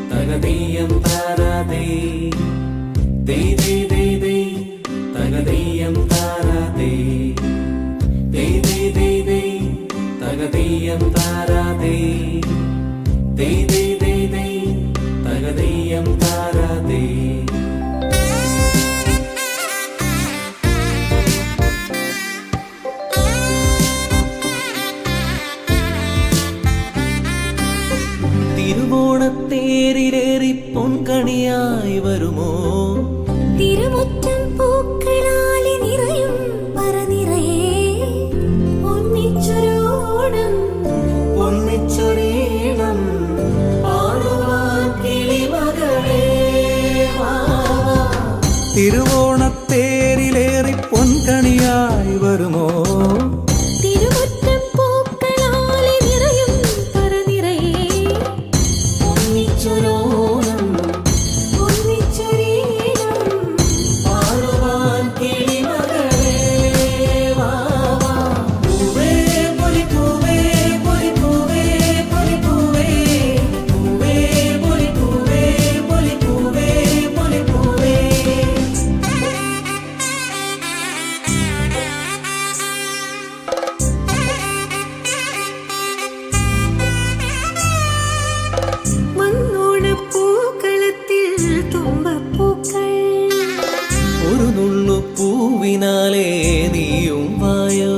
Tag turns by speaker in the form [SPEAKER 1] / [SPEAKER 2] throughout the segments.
[SPEAKER 1] തകതീയം താരാതേ ദേ ദേ ദേ ദേ തകതീയം താരാതേ ദേ ദേ ദേ ദേ തകതീയം താരാതേ ദേ ദേ ദേ ദേ തകതീയം താരാതേ തിരുവോണത്തേരിലേറി പൊൻകണിയായി വരുമോ
[SPEAKER 2] തിരുമുറ്റം പൂക്കളാലെ നിറയും പറനിറയെ ഒന്നിച്ചൊരോണം
[SPEAKER 1] ഒന്നിച്ചൊരീണം പാടുവാൻ കിളിമകളേ
[SPEAKER 3] തിരുവോണത്തേരിലേറി പൊൻകണിയായി വരുമോ
[SPEAKER 2] തിരുമുറ്റം പൂക്കളാലെ നിറയും പറനിറയെ
[SPEAKER 1] ഒന്നിച്ചൊരോണം
[SPEAKER 2] ഒന്നിച്ചൊരീണം
[SPEAKER 1] പാടുവാൻ കിളിമകളേ പൂവേ പൊലിപ്പൂവേ പൊലിപ്പൂവേ പൊലിപ്പൂവേ പൂവേ പൊലിപ്പൂവേ പൊലിപ്പൂവേ പൊലിപ്പൂവേ
[SPEAKER 2] മണ്ണോണപ്പൂക്കളത്തിൽ തുമ്പപ്പൂക്കൾ
[SPEAKER 1] ഒരു നുള്ളു പൂവിനാലേ നീയും വായോ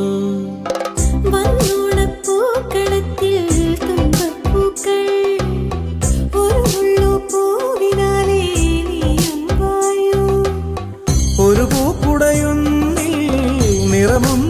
[SPEAKER 2] മണ്ണോണപ്പൂക്കളത്തിൽ തുമ്പപ്പൂക്കൾ ഒരു മുള്ളു പൂവിനാലേ നീയും വായോ
[SPEAKER 3] ഒരു പൂക്കുടയൊന്നിൽ നിറമും